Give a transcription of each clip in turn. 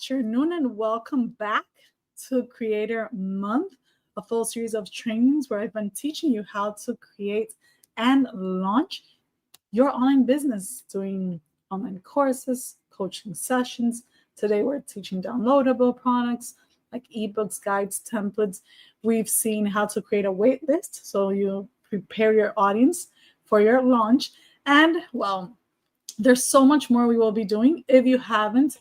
afternoon and welcome back to Creator Month, a full series of trainings where I've been teaching you how to create and launch your online business, doing online courses, coaching sessions. Today we're teaching downloadable products like ebooks, guides, templates. We've seen how to create a wait list so you prepare your audience for your launch. And well, there's so much more we will be doing. If you haven't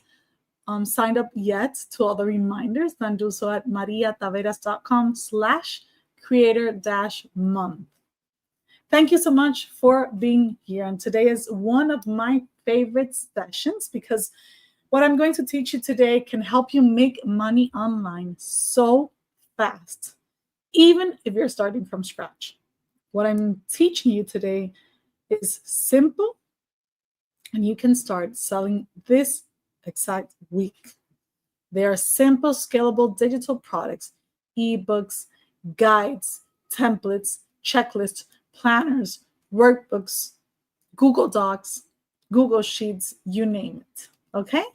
signed up yet to all the reminders, then do so at mariataveras.com/creator-month. Thank you so much for being here. And today is one of my favorite sessions because what I'm going to teach you today can help you make money online so fast, even if you're starting from scratch. What I'm teaching you today is simple, and you can start selling this exact week. They are simple, scalable digital products, ebooks, guides, templates, checklists, planners, workbooks, Google Docs, Google Sheets, you name it. Okay?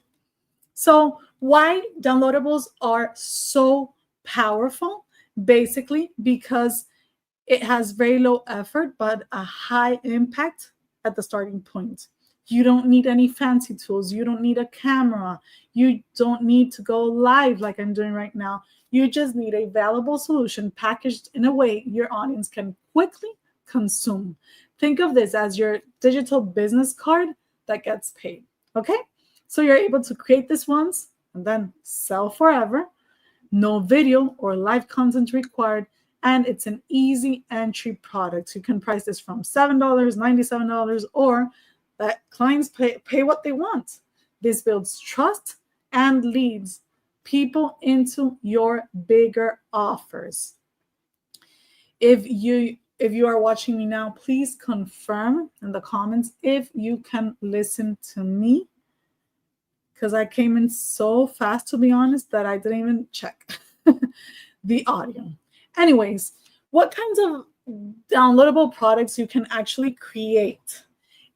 So why downloadables are so powerful? Basically, because it has very low effort, but a high impact at the starting point. You don't need any fancy tools. You don't need a camera. You don't need to go live like I'm doing right now. You just need a valuable solution packaged in a way your audience can quickly consume. Think of this as your digital business card that gets paid. Okay? So you're able to create this once and then sell forever. No video or live content required. And it's an easy entry product. You can price this from $7, $97, or that clients pay what they want. This builds trust and leads people into your bigger offers. If you are watching me now, please confirm in the comments if you can listen to me, because I came in so fast, to be honest, that I didn't even check the audio. Anyways, what kinds of downloadable products you can actually create?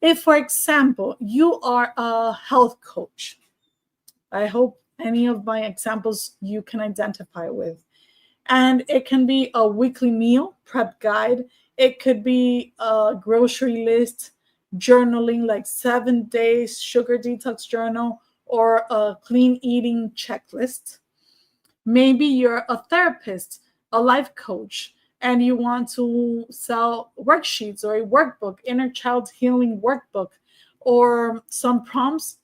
If, for example, you are a health coach, I hope any of my examples you can identify with. And it can be a weekly meal prep guide. It could be a grocery list, journaling like 7 days sugar detox journal, or a clean eating checklist. Maybe you're a therapist, a life coach, and you want to sell worksheets or a workbook, inner child healing workbook, or some prompts,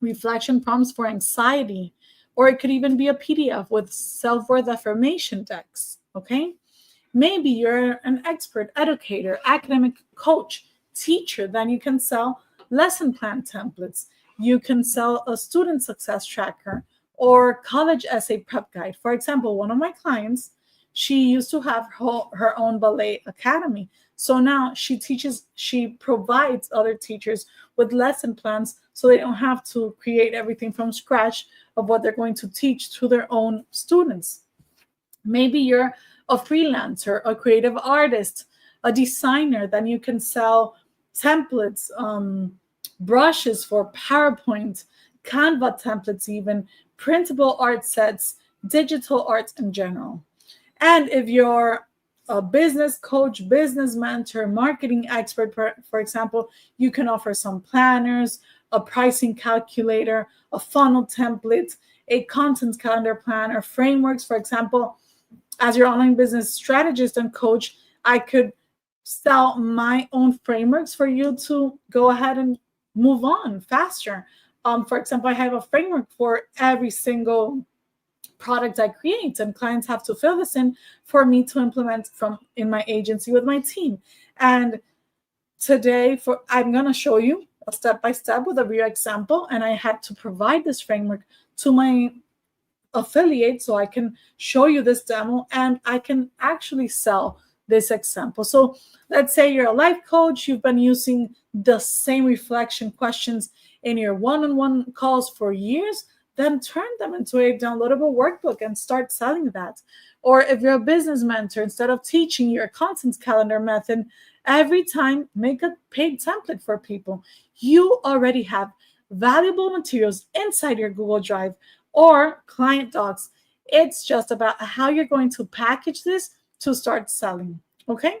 reflection prompts for anxiety, or it could even be a PDF with self-worth affirmation decks, okay? Maybe you're an expert, educator, academic coach, teacher, then you can sell lesson plan templates. You can sell a student success tracker or college essay prep guide. For example, one of my clients, she used to have her own ballet academy. So now she provides other teachers with lesson plans so they don't have to create everything from scratch of what they're going to teach to their own students. Maybe you're a freelancer, a creative artist, a designer, then you can sell templates, brushes for PowerPoint, Canva templates even, printable art sets, digital art in general. And if you're a business coach, business mentor, marketing expert, for example, you can offer some planners, a pricing calculator, a funnel template, a content calendar planner, frameworks. For example, as your online business strategist and coach, I could sell my own frameworks for you to go ahead and move on faster. For example, I have a framework for every single product I create, and clients have to fill this in for me to implement from in my agency with my team. And today, I'm going to show you a step-by-step with a real example, and I had to provide this framework to my affiliate so I can show you this demo and I can actually sell this example. So let's say you're a life coach, you've been using the same reflection questions in your one-on-one calls for years, then turn them into a downloadable workbook and start selling that. Or if you're a business mentor, instead of teaching your content calendar method, every time make a paid template for people. You already have valuable materials inside your Google Drive or client docs. It's just about how you're going to package this to start selling. Okay?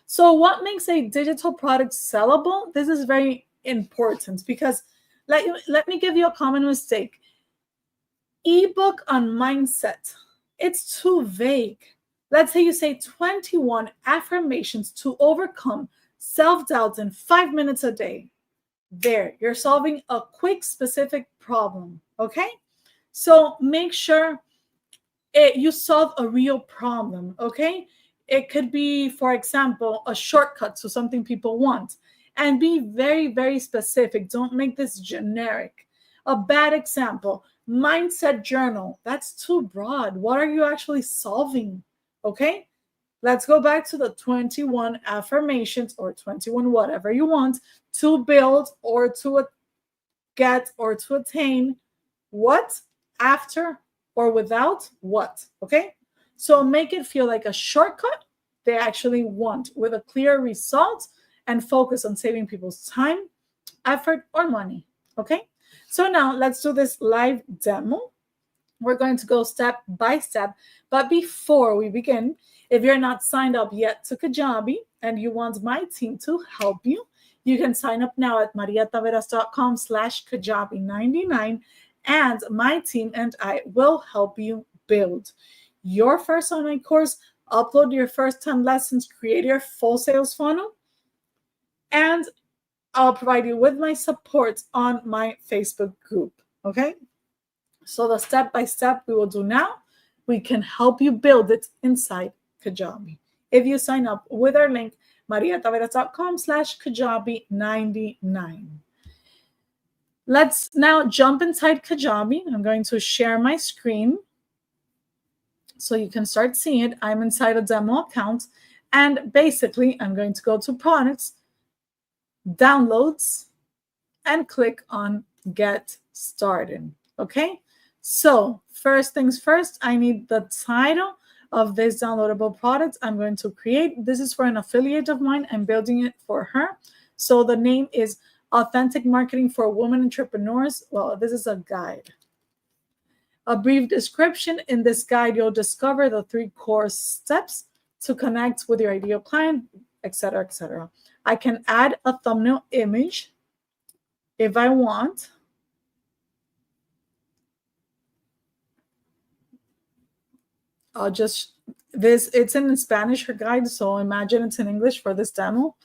So, what makes a digital product sellable? This is very important because let me give you a common mistake. Ebook on mindset. It's too vague. Let's say you say 21 affirmations to overcome self-doubt in 5 minutes a day. There, you're solving a quick, specific problem. Okay? So make sure you solve a real problem. Okay? It could be, for example, a shortcut to something people want. And be very, very specific. Don't make this generic. A bad example, mindset journal. That's too broad. What are you actually solving? Okay? Let's go back to the 21 affirmations or 21 whatever you want to build or to get or to attain what, after, or without what. Okay? So make it feel like a shortcut they actually want with a clear result and focus on saving people's time, effort, or money. Okay? So now let's do this live demo. We're going to go step by step. But before we begin, if you're not signed up yet to Kajabi and you want my team to help you, you can sign up now at mariataveras.com/Kajabi99, and my team and I will help you build your first online course, upload your first 10 lessons, create your full sales funnel, and I'll provide you with my support on my Facebook group. Okay? So the step-by-step we will do now, we can help you build it inside Kajabi. If you sign up with our link, mariataveras.com/Kajabi99. Let's now jump inside Kajabi. I'm going to share my screen so you can start seeing it. I'm inside a demo account, and basically I'm going to go to products, downloads, and click on get started. Okay? So first things first, I need the title of this downloadable product I'm going to create. This is for an affiliate of mine. I'm building it for her. So the name is Authentic Marketing for Women Entrepreneurs. Well, this is a guide. A brief description. In this guide, you'll discover the 3 core steps to connect with your ideal client, etc., etc. I can add a thumbnail image if I want. It's in Spanish, her guide, so imagine it's in English for this demo.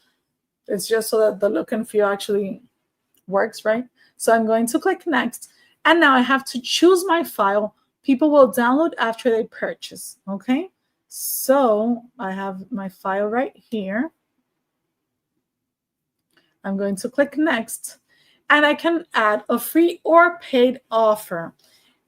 It's just so that the look and feel actually works, right? So I'm going to click next, and now I have to choose my file people will download after they purchase. Okay, so I have my file right here. I'm going to click next, and I can add a free or paid offer.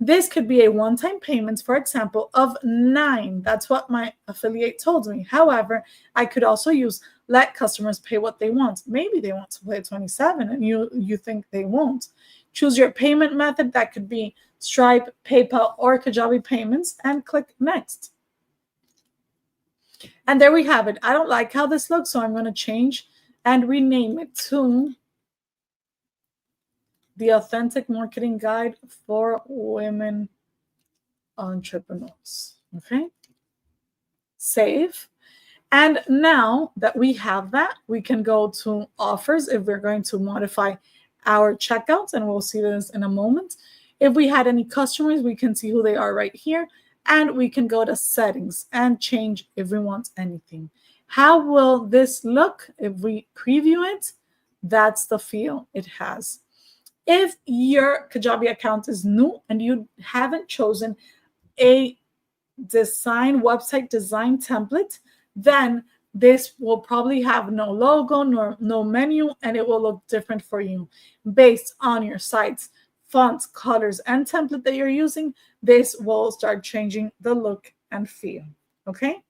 This could be a one-time payment, for example, of 9. That's what my affiliate told me. However, I could also use let customers pay what they want. Maybe they want to pay 27 and you think they won't. Choose your payment method. That could be Stripe, PayPal, or Kajabi payments, and click next. And there we have it. I don't like how this looks, so I'm going to change and rename it to the Authentic Marketing Guide for Women Entrepreneurs. Okay. Save. And now that we have that, we can go to offers if we're going to modify our checkouts, and we'll see this in a moment. If we had any customers, we can see who they are right here, and we can go to settings and change if we want anything. How will this look if we preview it? That's the feel it has. If your Kajabi account is new and you haven't chosen a website design template, then this will probably have no logo nor no menu, and it will look different for you. Based on your site's fonts, colors, and template that you're using, this will start changing the look and feel. Okay?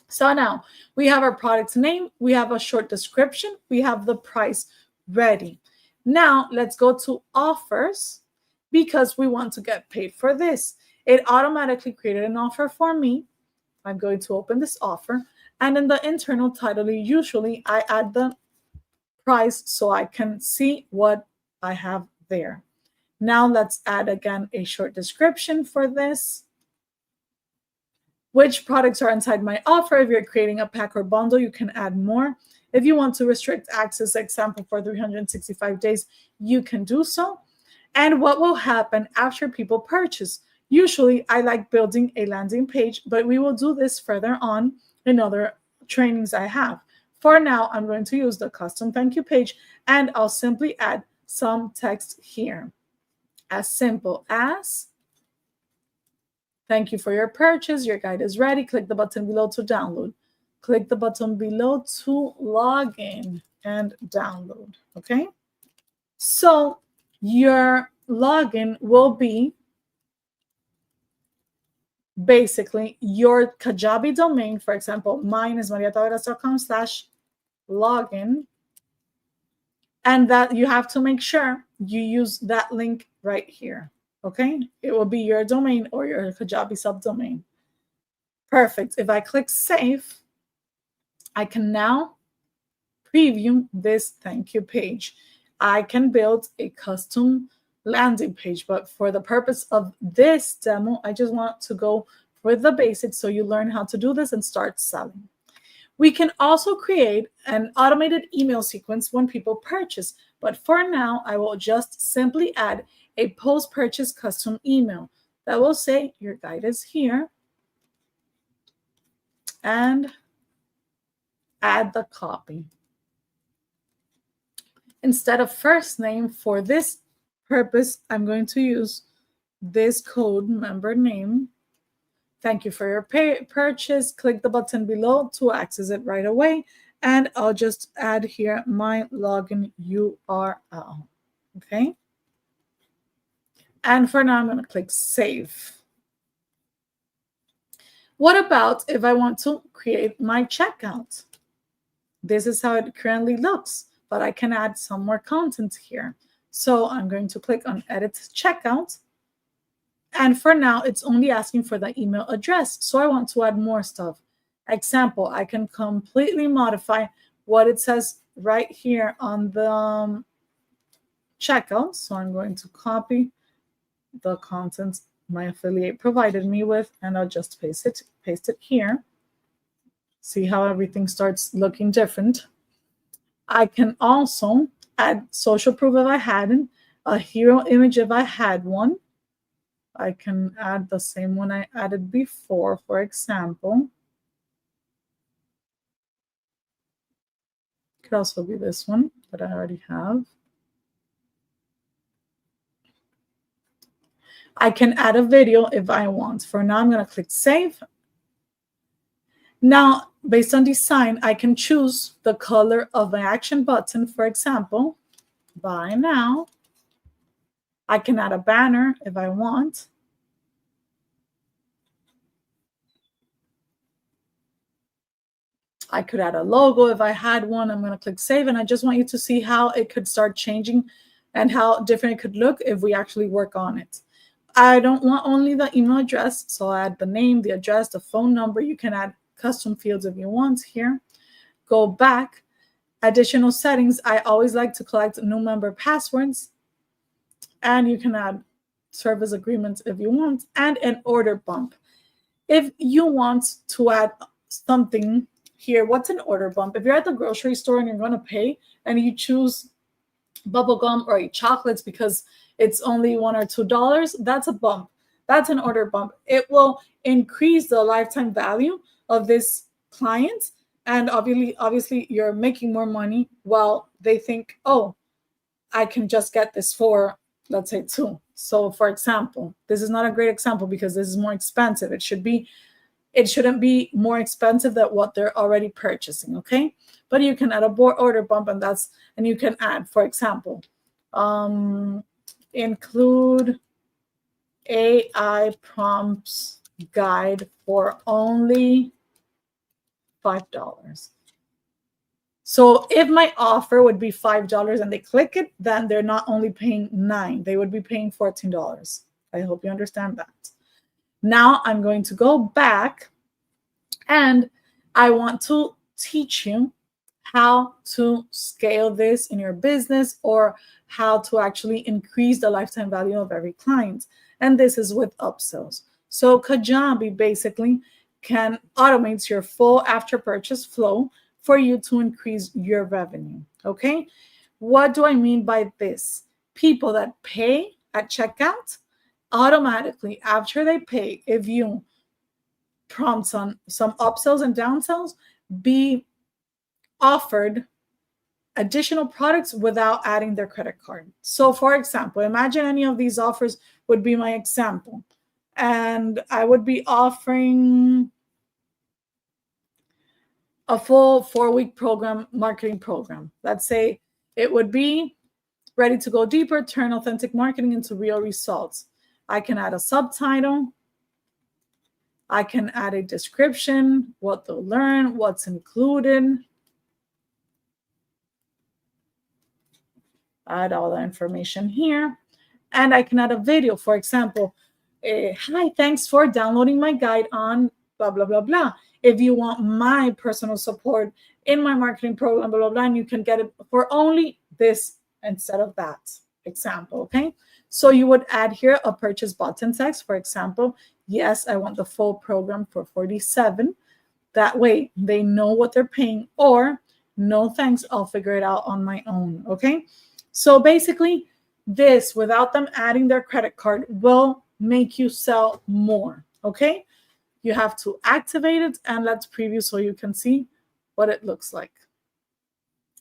So now we have our product name, we have a short description, we have the price ready. Now let's go to offers because we want to get paid for this. It automatically created an offer for me. I'm going to open this offer, and in the internal title, usually I add the price so I can see what I have there. Now let's add again a short description for this. Which products are inside my offer? If you're creating a pack or bundle, you can add more. If you want to restrict access, example, for 365 days, you can do so. And what will happen after people purchase? Usually, I like building a landing page, but we will do this further on in other trainings I have. For now, I'm going to use the custom thank you page, and I'll simply add some text here. As simple as, thank you for your purchase. Your guide is ready. Click the button below to download. Click the button below to log in and download. Okay? So your login will be basically your Kajabi domain. For example, mine is mariataveras.com/login. And that you have to make sure you use that link right here. Okay? It will be your domain or your Kajabi subdomain. Perfect. If I click save, I can now preview this thank you page. I can build a custom landing page, but for the purpose of this demo, I just want to go with the basics so you learn how to do this and start selling. We can also create an automated email sequence when people purchase, but for now, I will just simply add a post-purchase custom email that will say your guide is here and add the copy. Instead of first name, for this purpose, I'm going to use this code member name. Thank you for your purchase. Click the button below to access it right away. And I'll just add here my login URL. Okay. And for now, I'm going to click save. What about if I want to create my checkout? This is how it currently looks, but I can add some more content here. So I'm going to click on edit checkout. And for now, it's only asking for the email address. So I want to add more stuff. Example, I can completely modify what it says right here on the checkout. So I'm going to copy the content my affiliate provided me with, and I'll just paste it here. See how everything starts looking different. I can also add social proof if I hadn't, a hero image if I had one. I can add the same one I added before, for example. Could also be this one that I already have. I can add a video if I want. For now, I'm going to click save. Now, based on design, I can choose the color of my action button. For example, buy now. I can add a banner if I want. I could add a logo if I had one. I'm going to click save, and I just want you to see how it could start changing and how different it could look if we actually work on it. I don't want only the email address, so I add the name, the address, the phone number. You can add custom fields if you want here. Go back. Additional settings. I always like to collect new member passwords. And you can add service agreements if you want, and an order bump. If you want to add something here, what's an order bump? If you're at the grocery store and you're going to pay and you choose bubblegum or chocolates because it's only $1 or $2, that's a bump. That's an order bump. It will increase the lifetime value of this client. And obviously you're making more money while they think, oh, I can just get this for, let's say, $2. So for example, this is not a great example because this is more expensive. It shouldn't be more expensive than what they're already purchasing, okay? But you can add a order bump, and you can add, for example, include AI prompts guide for only $5. So if my offer would be $5 and they click it, then they're not only paying $9, they would be paying $14. I hope you understand that. Now I'm going to go back and I want to teach you how to scale this in your business or how to actually increase the lifetime value of every client. And this is with upsells. So Kajabi basically can automate your full after purchase flow for you to increase your revenue. Okay. What do I mean by this? People that pay at checkout automatically after they pay, if you prompt on some upsells and downsells, be offered additional products without adding their credit card. So for example, imagine any of these offers would be my example. And I would be offering a full 4-week program, marketing program. Let's say it would be ready to go deeper, turn authentic marketing into real results. I can add a subtitle. I can add a description, what they'll learn, what's included. Add all the information here. And I can add a video, for example. Hi, thanks for downloading my guide on blah, blah, blah, blah. If you want my personal support in my marketing program, blah, blah, blah, and you can get it for only this instead of that example, okay? So you would add here a purchase button text, for example. Yes, I want the full program for $47. That way they know what they're paying, or no thanks, I'll figure it out on my own, okay? So basically this, without them adding their credit card, will make you sell more, okay? You have to activate it, and let's preview so you can see what it looks like.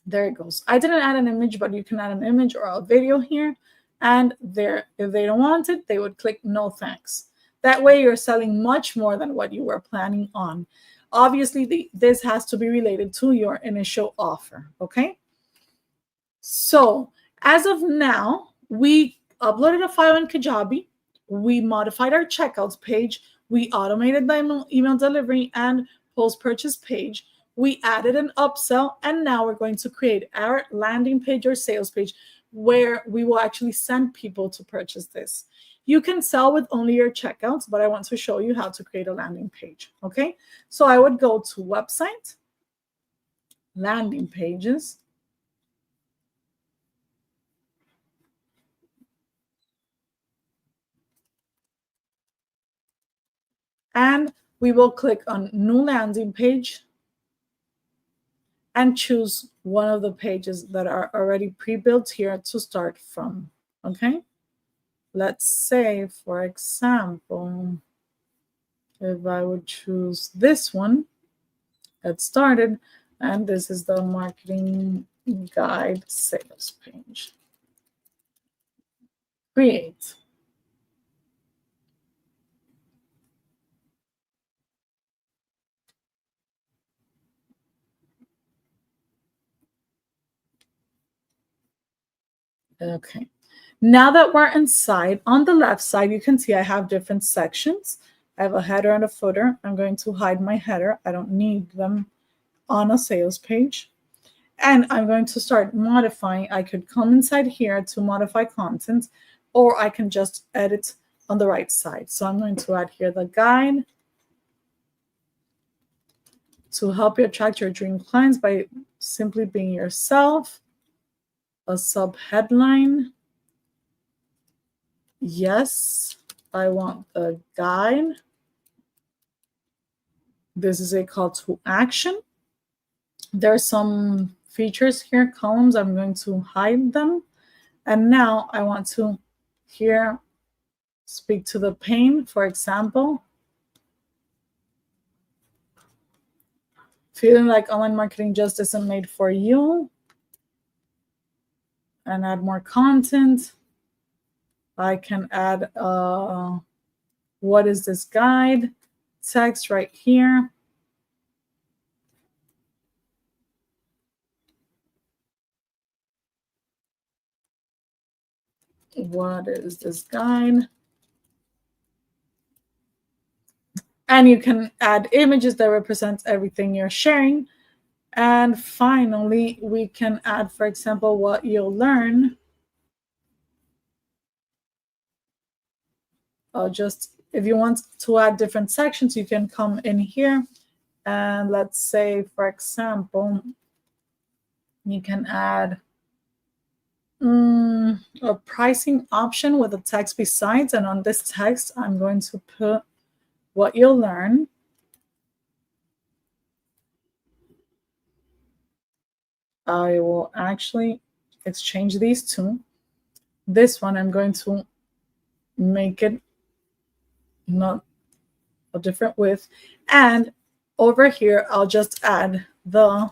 There it goes. I didn't add an image, but you can add an image or a video here. And there, if they don't want it, they would click no thanks. That way you're selling much more than what you were planning on. Obviously, this has to be related to your initial offer, okay? So as of now, we uploaded a file in Kajabi. We modified our checkouts page. We automated the email delivery and post-purchase page. We added an upsell, and now we're going to create our landing page or sales page where we will actually send people to purchase this. You can sell with only your checkouts, but I want to show you how to create a landing page, okay? So I would go to website, landing pages, and we will click on new landing page and choose one of the pages that are already pre-built here to start from, okay? Let's say, for example, if I would choose this one, get started, and this is the marketing guide sales page. Create. Okay. Now that we're inside, on the left side, you can see I have different sections. I have a header and a footer. I'm going to hide my header. I don't need them on a sales page. And I'm going to start modifying. I could come inside here to modify content, or I can just edit on the right side. So I'm going to add here the guide to help you attract your dream clients by simply being yourself. A sub headline. Yes, I want the guide. This is a call to action. There are some features here, columns. I'm going to hide them. And now I want to here speak to the pain, for example. Feeling like online marketing just isn't made for you. And add more content. I can add what is this guide text right here. What is this guide? And you can add images that represent everything you're sharing. And finally, we can add, for example, what you'll learn. Just if you want to add different sections, you can come in here. And let's say, for example, You can add a pricing option with a text besides, and on this text, I'm going to put what you'll learn. I will actually exchange these two. This one, I'm going to make it not a different width. And over here, I'll just add the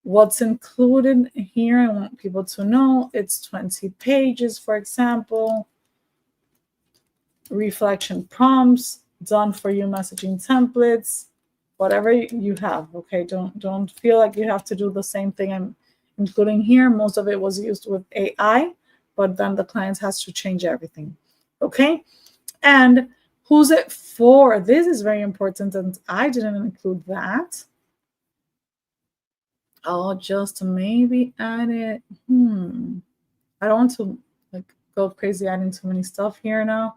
what's included here. I want people to know it's 20 pages, for example. Reflection prompts, done for you messaging templates, whatever you have. Okay, don't feel like you have to do the same thing I'm including here. Most of it was used with AI, but then the client has to change everything. Okay, and who's it for? This is very important, and I didn't include that. I'll just maybe add it. I don't want to like go crazy adding too many stuff here now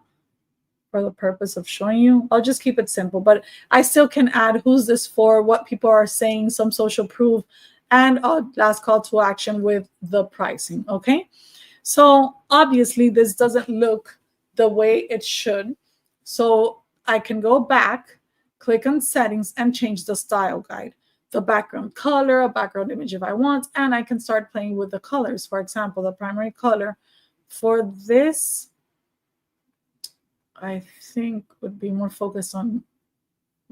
for the purpose of showing you. I'll just keep it simple, but I still can add who's this for, what people are saying, some social proof, and a last call to action with the pricing. Okay, so obviously this doesn't look the way it should. So I can go back, click on settings, and change the style guide, the background color, a background image if I want, and I can start playing with the colors. For example, the primary color for this, I think, would be more focused on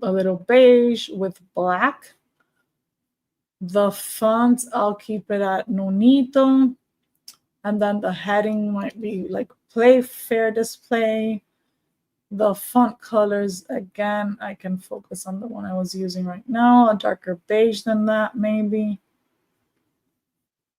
a little beige with black. The font, I'll keep it at Nonito. And then the heading might be like play fair display. The font colors, again, I can focus on the one I was using right now, a darker beige than that maybe.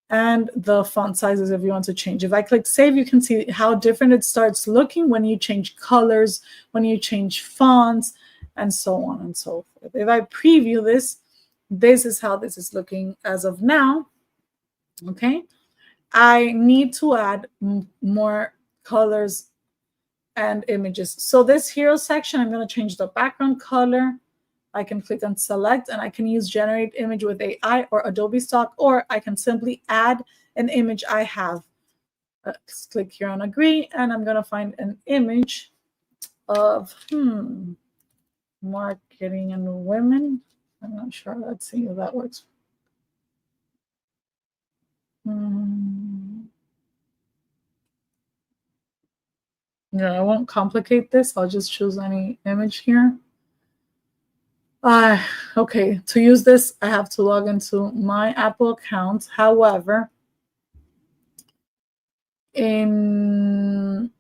And the font sizes if you want to change. If I click save, you can see how different it starts looking when you change colors, when you change fonts, and so on and so forth. If I preview this, this is how this is looking as of now. Okay, I need to add more colors and images. So this hero section, I'm going to change the background color. I can click on select, and I can use generate image with AI or Adobe Stock, or I can simply add an image I have. Let's click here on agree, and I'm going to find an image of marketing and women. I'm not sure. Let's see if that works. Yeah, I won't complicate this. I'll just choose any image here. Okay, to use this, I have to log into my Apple account. However, you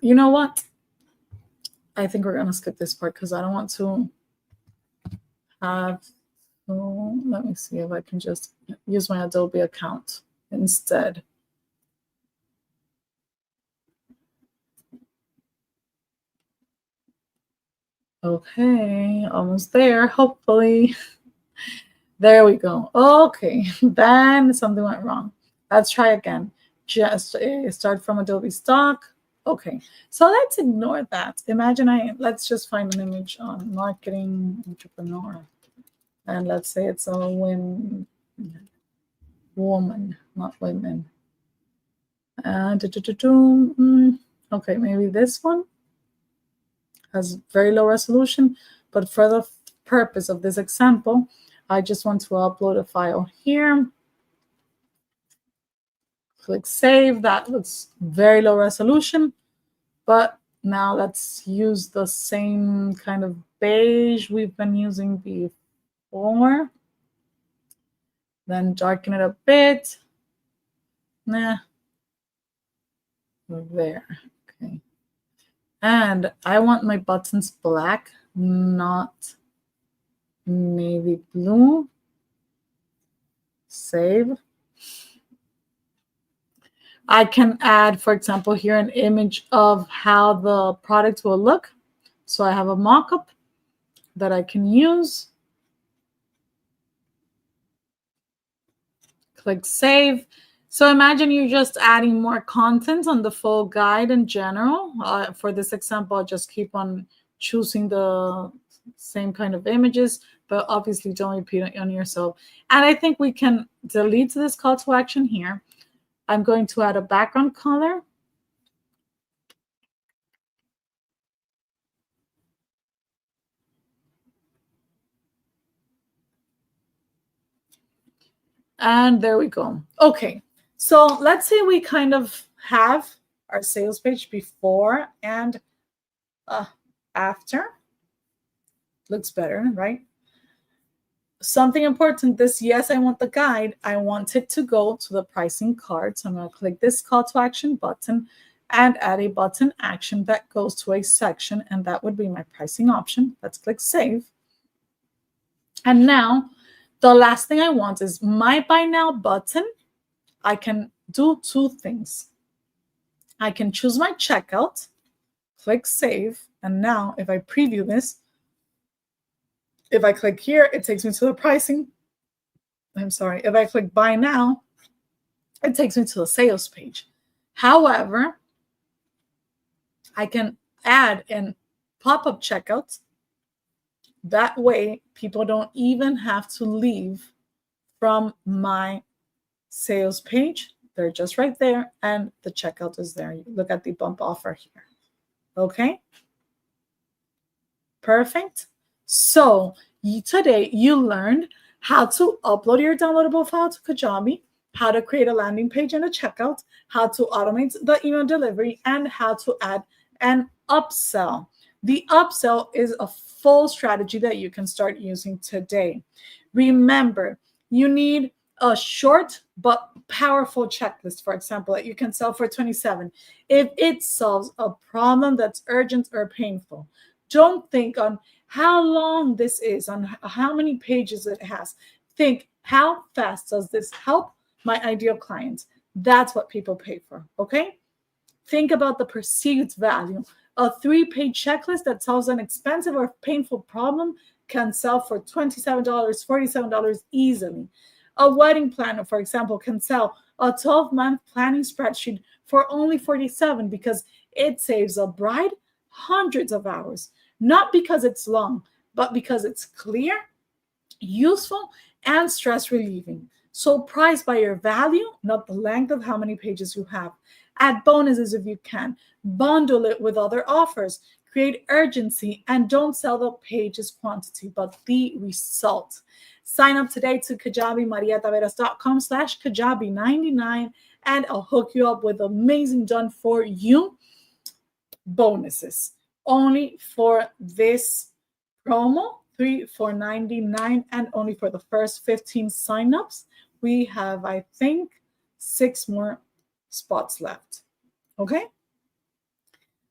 know what? I think we're going to skip this part because I don't want to have to, let me see if I can just use my Adobe account instead. Okay, almost there, hopefully. There we go. Okay, then something went wrong. Let's try again. Just start from Adobe Stock. Okay, so let's ignore that. Imagine let's just find an image on marketing entrepreneur. And let's say it's a woman, not women. Okay, maybe this one has very low resolution, but for the purpose of this example, I just want to upload a file here. Click save. That looks very low resolution, but now let's use the same kind of beige we've been using before. Then darken it a bit. There. Okay. And I want my buttons black, not navy blue. Save. I can add, for example, here an image of how the product will look. So I have a mock-up that I can use. Click save. So imagine you're just adding more content on the full guide in general. For this example, I'll just keep on choosing the same kind of images. but obviously don't repeat it on yourself. And I think we can delete this call to action here. I'm going to add a background color. And there we go. Okay, so let's say we kind of have our sales page before and after. Looks better, right? Something important, this, yes, I want the guide. I want it to go to the pricing card. So I'm going to click this call to action button and add a button action that goes to a section, and that would be my pricing option. Let's click save. And now the last thing I want is my buy now button. I can do two things. I can choose my checkout, click save, and now if I preview this, if I click here, it takes me to the pricing. I'm sorry. If I click buy now, it takes me to the sales page. However, I can add in pop-up checkouts. That way, people don't even have to leave from my sales page. They're just right there, and the checkout is there. Look at the bump offer here. Okay? Perfect. So today you learned how to upload your downloadable file to Kajabi, how to create a landing page and a checkout, how to automate the email delivery, and how to add an upsell. The upsell is a full strategy that you can start using today. Remember, you need a short but powerful checklist, for example, that you can sell for $27 if it solves a problem that's urgent or painful. Don't think on how long this is, on how many pages it has. Think, how fast does this help my ideal client? That's what people pay for, okay? Think about the perceived value. A 3-page checklist that solves an expensive or painful problem can sell for $27, $47 easily. A wedding planner, for example, can sell a 12-month planning spreadsheet for only $47 because it saves a bride hundreds of hours. Not because it's long, but because it's clear, useful, and stress relieving. So price by your value, not the length of how many pages you have. Add bonuses if you can. Bundle it with other offers. Create urgency, and don't sell the pages quantity, but the result. Sign up today to Kajabi, mariataveras.com/Kajabi99, and I'll hook you up with amazing done for you bonuses. Only for this promo, 3 for $99, and only for the first 15 signups. We have, I think, 6 more spots left. Okay?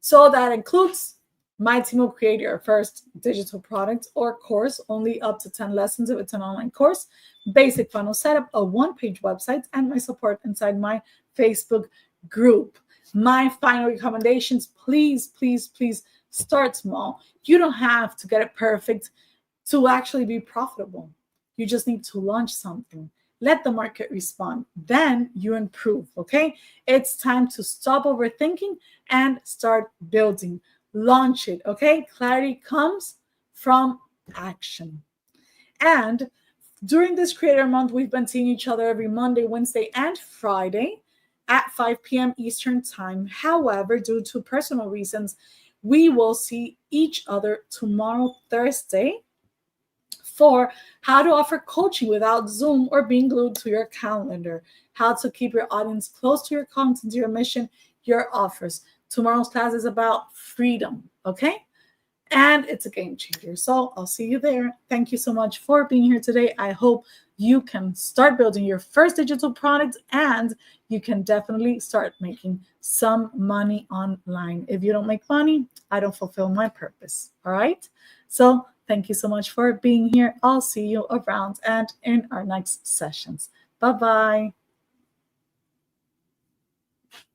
So that includes my team will create your first digital product or course, only up to 10 lessons if it's an online course, basic funnel setup, a 1-page website, and my support inside my Facebook group. My final recommendations, please, please, please start small. You don't have to get it perfect to actually be profitable. You just need to launch something. Let the market respond. Then you improve, okay? It's time to stop overthinking and start building. Launch it, okay? Clarity comes from action. And during this Creator Month, we've been seeing each other every Monday, Wednesday, and Friday at 5 p.m. Eastern Time. However, due to personal reasons, we will see each other tomorrow, Thursday, for how to offer coaching without Zoom or being glued to your calendar, how to keep your audience close to your content, your mission, your offers. Tomorrow's class is about freedom, okay? And it's a game changer. So I'll see you there. Thank you so much for being here today. I hope you can start building your first digital product, and you can definitely start making some money online. If you don't make money, I don't fulfill my purpose. All right? So thank you so much for being here. I'll see you around and in our next sessions. Bye-bye.